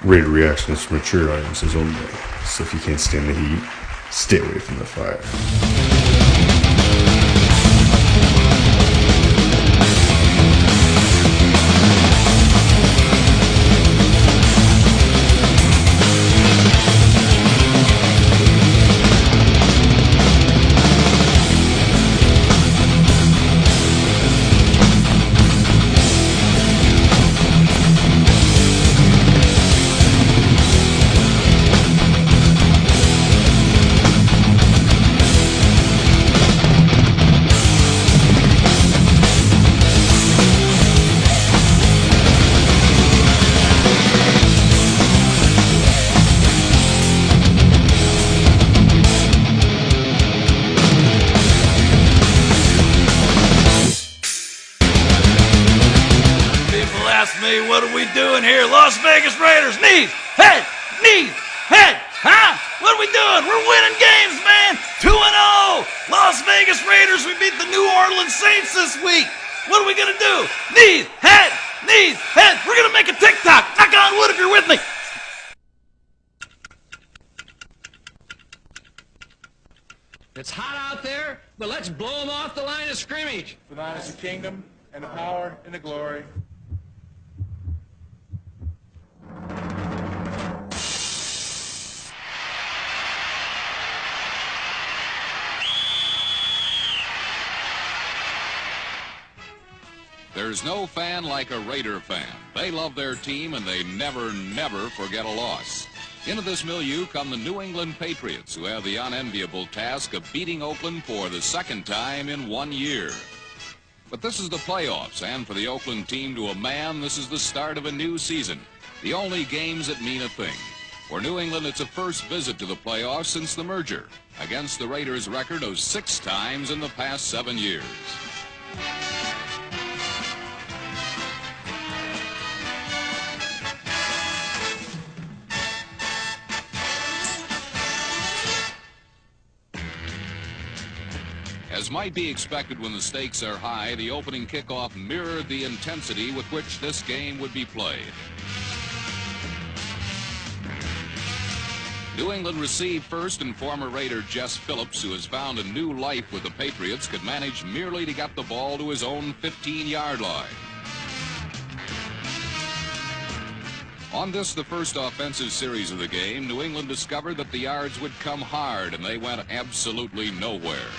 Raider reaction is for mature audiences only, so if you can't stand the heat, stay away from the fire. Me, what are we doing here? Las Vegas Raiders, knees, head, huh? What are we doing? We're winning games, man. 2-0. Las Vegas Raiders, we beat the New Orleans Saints this week. What are we going to do? Knees, head. We're going to make a TikTok. Knock on wood if you're with me. It's hot out there, but let's blow them off the line of scrimmage. For thine is the kingdom, and the power, and the glory. There's no fan like a Raider fan. They love their team and they never forget a loss. Into this milieu come the New England Patriots, who have the unenviable task of beating Oakland for the second time in 1 year. But this is the playoffs, and for the Oakland team to a man, this is the start of a new season. The only games that mean a thing. For New England, it's a first visit to the playoffs since the merger, against the Raiders' record of 6 times in the past 7 years. As might be expected when the stakes are high, the opening kickoff mirrored the intensity with which this game would be played. New England received first, and former Raider Jess Phillips, who has found a new life with the Patriots, could manage merely to get the ball to his own 15-yard line. On this, the first offensive series of the game, New England discovered that the yards would come hard, and they went absolutely nowhere.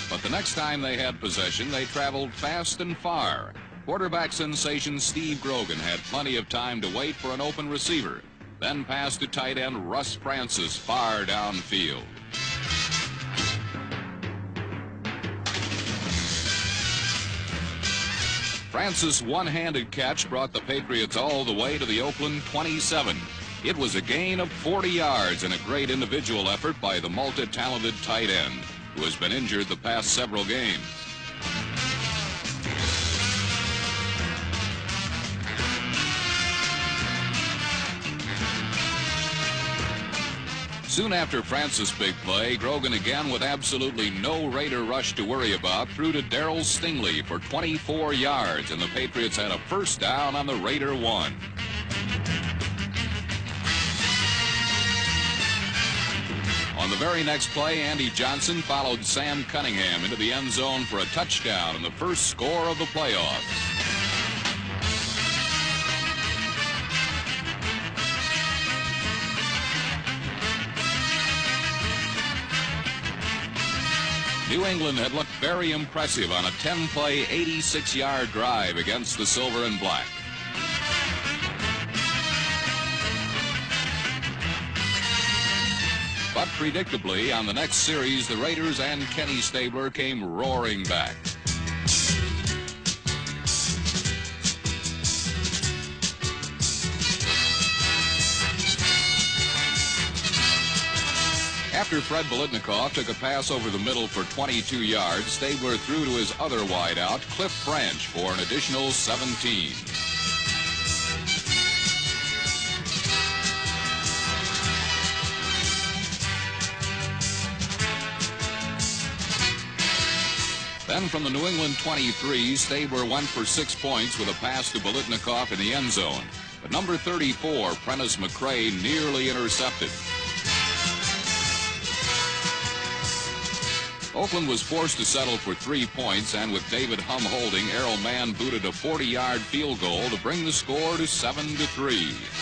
But the next time they had possession, they traveled fast and far. Quarterback sensation Steve Grogan had plenty of time to wait for an open receiver, then passed to tight end Russ Francis far downfield. Francis' one-handed catch brought the Patriots all the way to the Oakland 27. It was a gain of 40 yards and a great individual effort by the multi-talented tight end, who has been injured the past several games. Soon after Francis' big play, Grogan again, with absolutely no Raider rush to worry about, threw to Darryl Stingley for 24 yards, and the Patriots had a first down on the Raider 1. On the very next play, Andy Johnson followed Sam Cunningham into the end zone for a touchdown and the first score of the playoffs. New England had looked very impressive on a 10-play, 86-yard drive against the Silver and Black. But predictably, on the next series, the Raiders and Kenny Stabler came roaring back. After Fred Biletnikoff took a pass over the middle for 22 yards, Stabler threw to his other wideout, Cliff Branch, for an additional 17. Then from the New England 23, Stabler went for 6 points with a pass to Bolitnikoff in the end zone. But number 34, Prentice McRae, nearly intercepted. Oakland was forced to settle for 3 points, and with David Humm holding, Errol Mann booted a 40-yard field goal to bring the score to 7-3.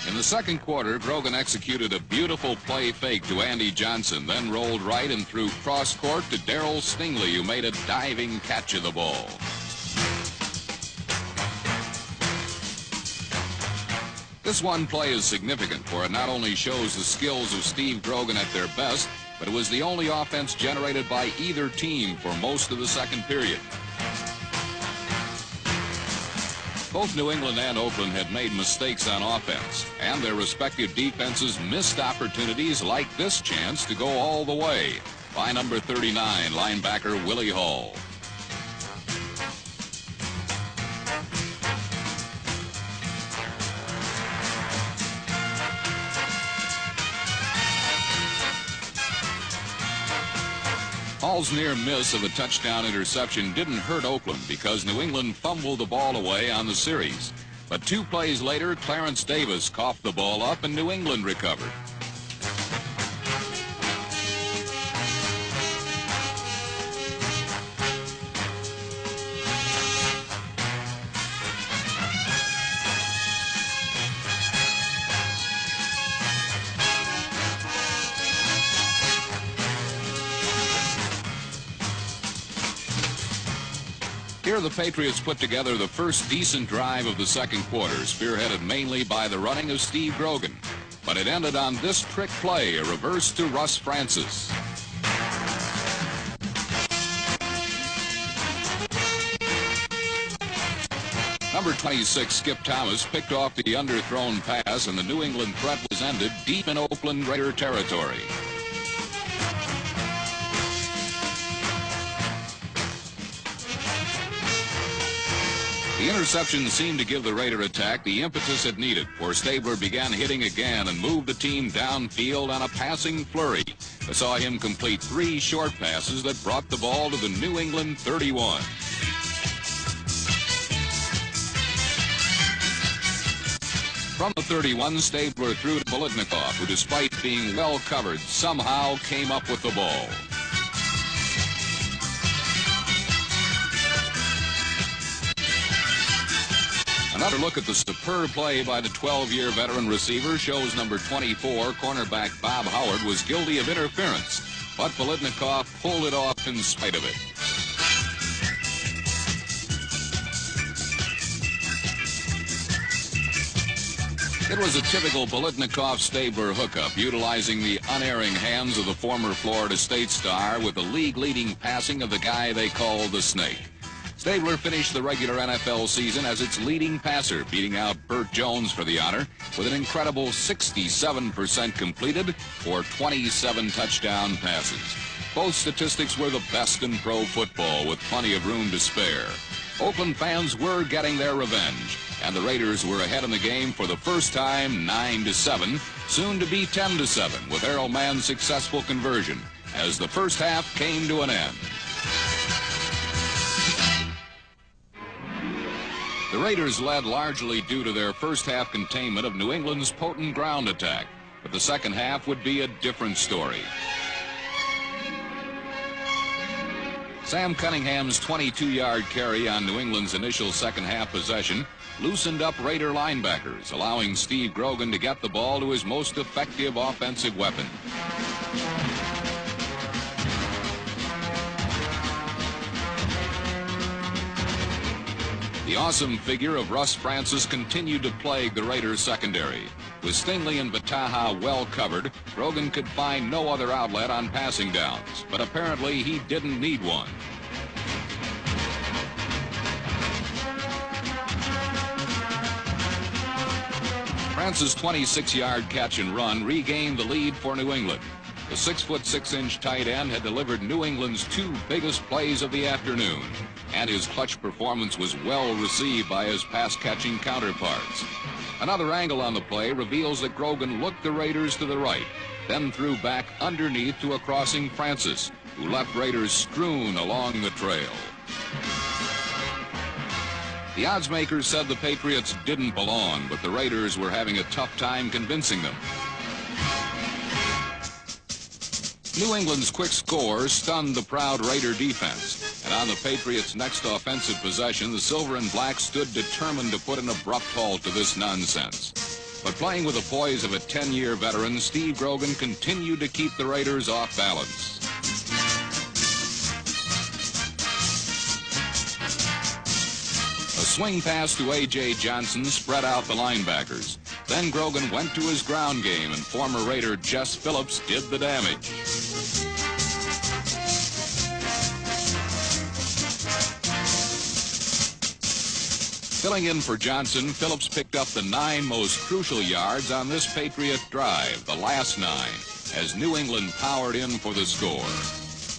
In the second quarter, Grogan executed a beautiful play fake to Andy Johnson, then rolled right and threw cross court to Darryl Stingley, who made a diving catch of the ball. This one play is significant, for it not only shows the skills of Steve Grogan at their best, but it was the only offense generated by either team for most of the second period. Both New England and Oakland had made mistakes on offense, and their respective defenses missed opportunities like this chance to go all the way by number 39, linebacker Willie Hall. Hall's near miss of a touchdown interception didn't hurt Oakland because New England fumbled the ball away on the series. But 2 plays later, Clarence Davis coughed the ball up and New England recovered. Here the Patriots put together the first decent drive of the second quarter, spearheaded mainly by the running of Steve Grogan. But it ended on this trick play, a reverse to Russ Francis. Number 26, Skip Thomas, picked off the underthrown pass, and the New England threat was ended deep in Oakland Raider territory. The interception seemed to give the Raider attack the impetus it needed, for Stabler began hitting again and moved the team downfield on a passing flurry. I saw him complete 3 short passes that brought the ball to the New England 31. From the 31, Stabler threw to Bolitnikoff, who, despite being well covered, somehow came up with the ball. Another look at the superb play by the 12-year veteran receiver shows number 24, cornerback Bob Howard, was guilty of interference, but Bolitnikoff pulled it off in spite of it. It was a typical Bolitnikoff-Stabler hookup, utilizing the unerring hands of the former Florida State star with the league-leading passing of the guy they called the Snake. Stabler finished the regular NFL season as its leading passer, beating out Burt Jones for the honor with an incredible 67% completed for 27 touchdown passes. Both statistics were the best in pro football, with plenty of room to spare. Oakland fans were getting their revenge, and the Raiders were ahead in the game for the first time 9-7, soon to be 10-7, with Errol Mann's successful conversion as the first half came to an end. The Raiders led largely due to their first-half containment of New England's potent ground attack, but the second half would be a different story. Sam Cunningham's 22-yard carry on New England's initial second-half possession loosened up Raider linebackers, allowing Steve Grogan to get the ball to his most effective offensive weapon. The awesome figure of Russ Francis continued to plague the Raiders' secondary. With Stingley and Bataha well covered, Grogan could find no other outlet on passing downs, but apparently he didn't need one. Francis' 26-yard catch and run regained the lead for New England. The 6'6" tight end had delivered New England's 2 biggest plays of the afternoon, and his clutch performance was well received by his pass-catching counterparts. Another angle on the play reveals that Grogan looked the Raiders to the right, then threw back underneath to a crossing Francis, who left Raiders strewn along the trail. The oddsmakers said the Patriots didn't belong, but the Raiders were having a tough time convincing them. New England's quick score stunned the proud Raider defense, and on the Patriots' next offensive possession, the Silver and Black stood determined to put an abrupt halt to this nonsense. But playing with the poise of a 10-year veteran, Steve Grogan continued to keep the Raiders off balance. A swing pass to A.J. Johnson spread out the linebackers. Then Grogan went to his ground game, and former Raider Jess Phillips did the damage. Filling in for Johnson, Phillips picked up the 9 most crucial yards on this Patriot drive, the last 9, as New England powered in for the score.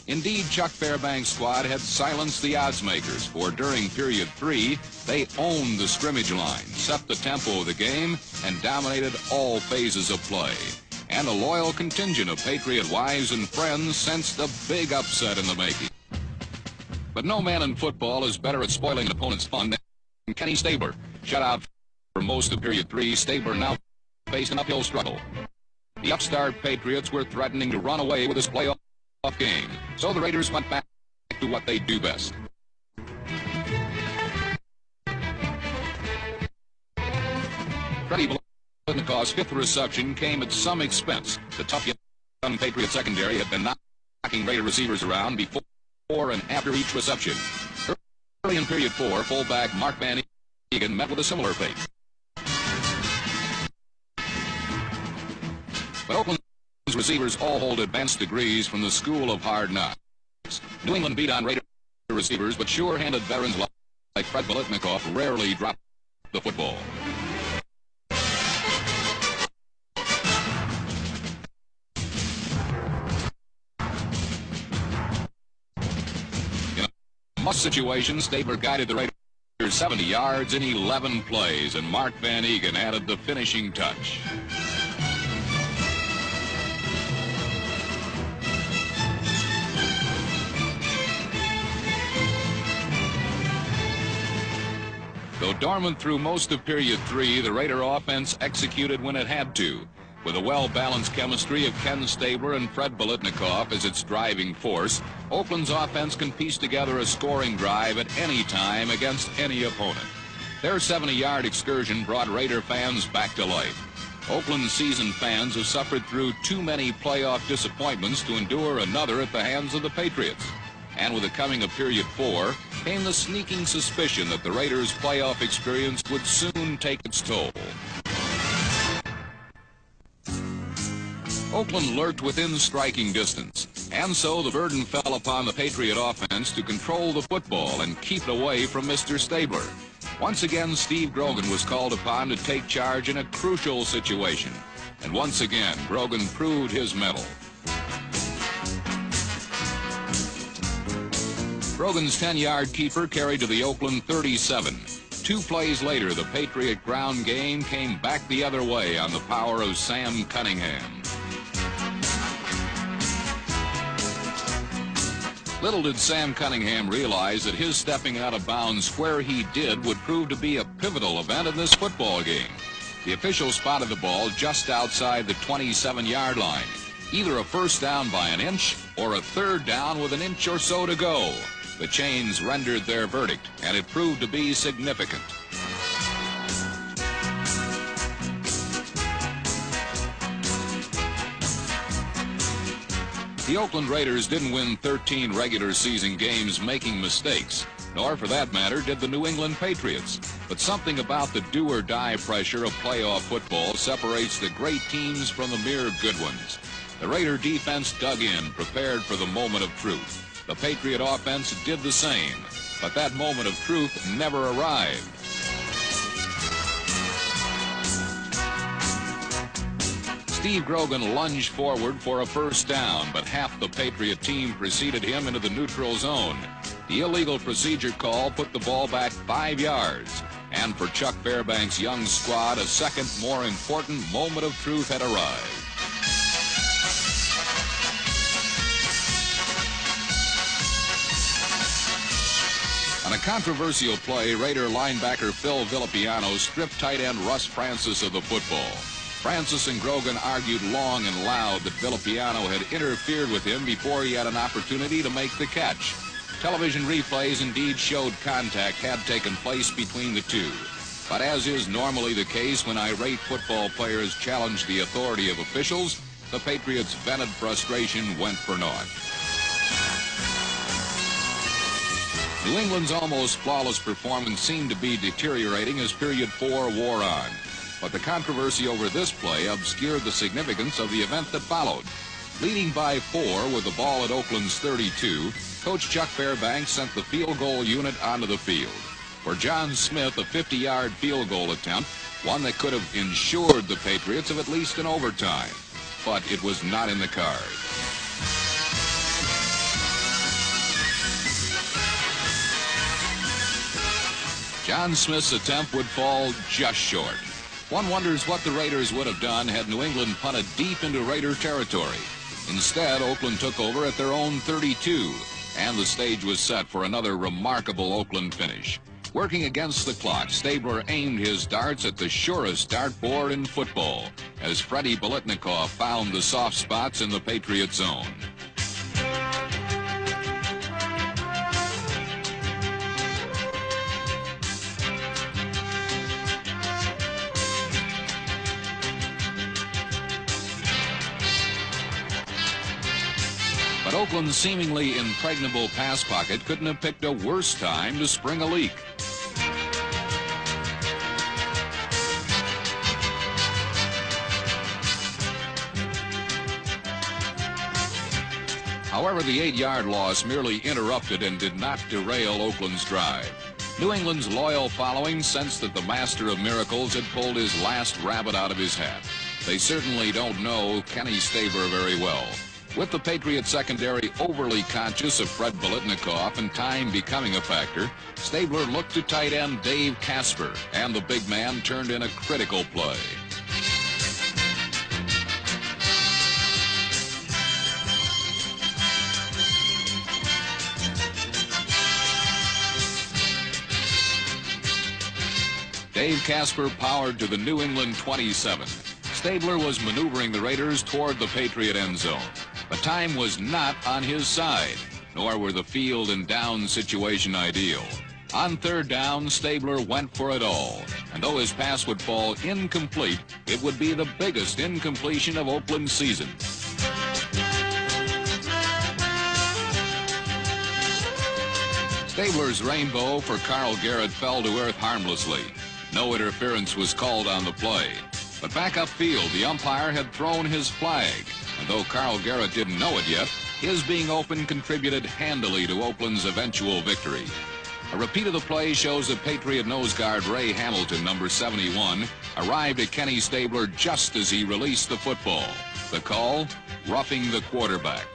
Indeed, Chuck Fairbanks' squad had silenced the oddsmakers, for during period 3, they owned the scrimmage line, set the tempo of the game, and dominated all phases of play. And a loyal contingent of Patriot wives and friends sensed a big upset in the making. But no man in football is better at spoiling an opponent's fun than Kenny Stabler. Shut out for most of period 3, Stabler now faced an uphill struggle. The upstart Patriots were threatening to run away with this playoff game, so the Raiders went back to what they do best. Freddie Blitnikov's 5th reception came at some expense. The tough young Patriot secondary had been knocking Raider receivers around before and after each reception. Early in period 4, fullback Mark Van Egan met with a similar fate. But Oakland's receivers all hold advanced degrees from the School of Hard Knocks. New England beat on Raider receivers, but sure-handed veterans like Fred Biletnikoff rarely dropped the football. In a must situation, Stabler guided the Raiders 70 yards in 11 plays, and Mark Van Egan added the finishing touch. Though dormant through most of period 3, the Raider offense executed when it had to, with a well-balanced chemistry of Ken Stabler and Fred Biletnikoff as its driving force. Oakland's offense can piece together a scoring drive at any time against any opponent. Their 70-yard excursion brought Raider fans back to life. Oakland's seasoned fans have suffered through too many playoff disappointments to endure another at the hands of the Patriots. And with the coming of period 4, came the sneaking suspicion that the Raiders' playoff experience would soon take its toll. Oakland lurked within striking distance, and so the burden fell upon the Patriot offense to control the football and keep it away from Mr. Stabler. Once again, Steve Grogan was called upon to take charge in a crucial situation. And once again, Grogan proved his mettle. Grogan's 10-yard keeper carried to the Oakland 37. 2 plays later, the Patriot ground game came back the other way on the power of Sam Cunningham. Little did Sam Cunningham realize that his stepping out of bounds where he did would prove to be a pivotal event in this football game. The official spotted the ball just outside the 27-yard line. Either a first down by an inch or a third down with an inch or so to go. The chains rendered their verdict, and it proved to be significant. The Oakland Raiders didn't win 13 regular season games making mistakes, nor for that matter did the New England Patriots. But something about the do-or-die pressure of playoff football separates the great teams from the mere good ones. The Raider defense dug in, prepared for the moment of truth. The Patriot offense did the same, but that moment of truth never arrived. Steve Grogan lunged forward for a first down, but half the Patriot team preceded him into the neutral zone. The illegal procedure call put the ball back 5 yards, And for Chuck Fairbanks' young squad, a second, more important moment of truth had arrived. On a controversial play, Raider linebacker Phil Villapiano stripped tight end Russ Francis of the football. Francis and Grogan argued long and loud that Villapiano had interfered with him before he had an opportunity to make the catch. Television replays indeed showed contact had taken place between the two. But as is normally the case when irate football players challenge the authority of officials, the Patriots' vented frustration went for naught. New England's almost flawless performance seemed to be deteriorating as period 4 wore on. But the controversy over this play obscured the significance of the event that followed. Leading by 4 with the ball at Oakland's 32, Coach Chuck Fairbanks sent the field goal unit onto the field. For John Smith, a 50-yard field goal attempt, one that could have ensured the Patriots of at least an overtime. But it was not in the cards. John Smith's attempt would fall just short. One wonders what the Raiders would have done had New England punted deep into Raider territory. Instead, Oakland took over at their own 32, and the stage was set for another remarkable Oakland finish. Working against the clock, Stabler aimed his darts at the surest dartboard in football, as Freddie Bolitnikoff found the soft spots in the Patriot zone. But Oakland's seemingly impregnable pass pocket couldn't have picked a worse time to spring a leak. However, the 8-yard loss merely interrupted and did not derail Oakland's drive. New England's loyal following sensed that the master of miracles had pulled his last rabbit out of his hat. They certainly don't know Kenny Stabler very well. With the Patriot secondary overly conscious of Fred Bolitnikoff and time becoming a factor, Stabler looked to tight end Dave Casper, and the big man turned in a critical play. Dave Casper powered to the New England 27. Stabler was maneuvering the Raiders toward the Patriot end zone. But time was not on his side, nor were the field and down situation ideal. On third down, Stabler went for it all, and though his pass would fall incomplete, it would be the biggest incompletion of Oakland's season. Stabler's rainbow for Carl Garrett fell to earth harmlessly. No interference was called on the play. But back upfield, the umpire had thrown his flag. And though Carl Garrett didn't know it yet, his being open contributed handily to Oakland's eventual victory. A repeat of the play shows that Patriot nose guard Ray Hamilton, number 71, arrived at Kenny Stabler just as he released the football. The call, roughing the quarterback.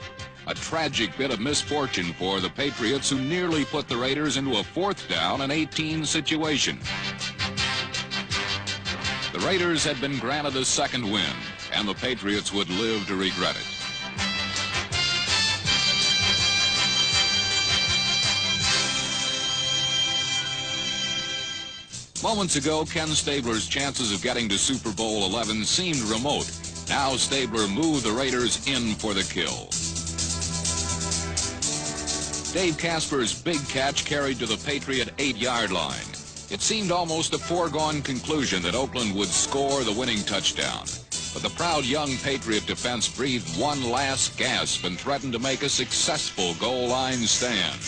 A tragic bit of misfortune for the Patriots, who nearly put the Raiders into a 4th down and 18 situation. The Raiders had been granted a second win, and the Patriots would live to regret it. Moments ago, Ken Stabler's chances of getting to Super Bowl 11 seemed remote. Now Stabler moved the Raiders in for the kill. Dave Casper's big catch carried to the Patriot 8-yard line. It seemed almost a foregone conclusion that Oakland would score the winning touchdown. But the proud young Patriot defense breathed one last gasp and threatened to make a successful goal line stand.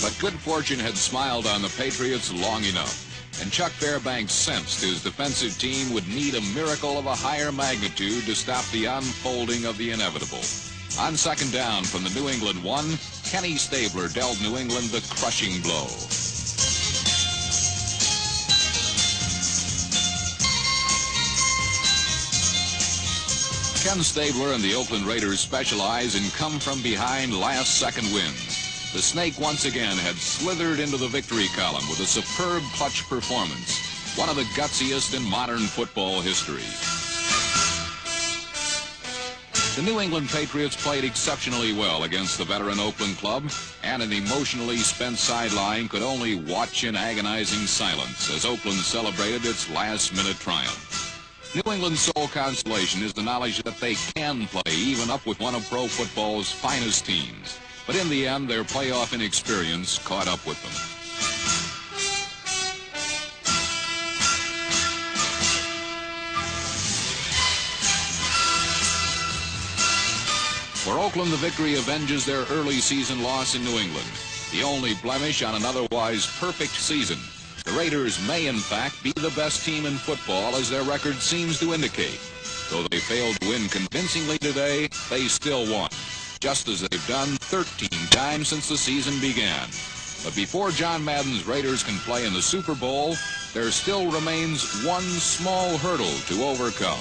But good fortune had smiled on the Patriots long enough, and Chuck Fairbanks sensed his defensive team would need a miracle of a higher magnitude to stop the unfolding of the inevitable. On second down from the New England 1, Kenny Stabler dealt New England the crushing blow. Ken Stabler and the Oakland Raiders specialize in come-from-behind last-second wins. The Snake once again had slithered into the victory column with a superb clutch performance, one of the gutsiest in modern football history. The New England Patriots played exceptionally well against the veteran Oakland club, and an emotionally spent sideline could only watch in agonizing silence as Oakland celebrated its last-minute triumph. New England's sole consolation is the knowledge that they can play even up with one of pro football's finest teams. But in the end, their playoff inexperience caught up with them. For Oakland, the victory avenges their early season loss in New England, the only blemish on an otherwise perfect season. The Raiders may, in fact, be the best team in football, as their record seems to indicate. Though they failed to win convincingly today, they still won, just as they've done 13 times since the season began. But before John Madden's Raiders can play in the Super Bowl, there still remains one small hurdle to overcome.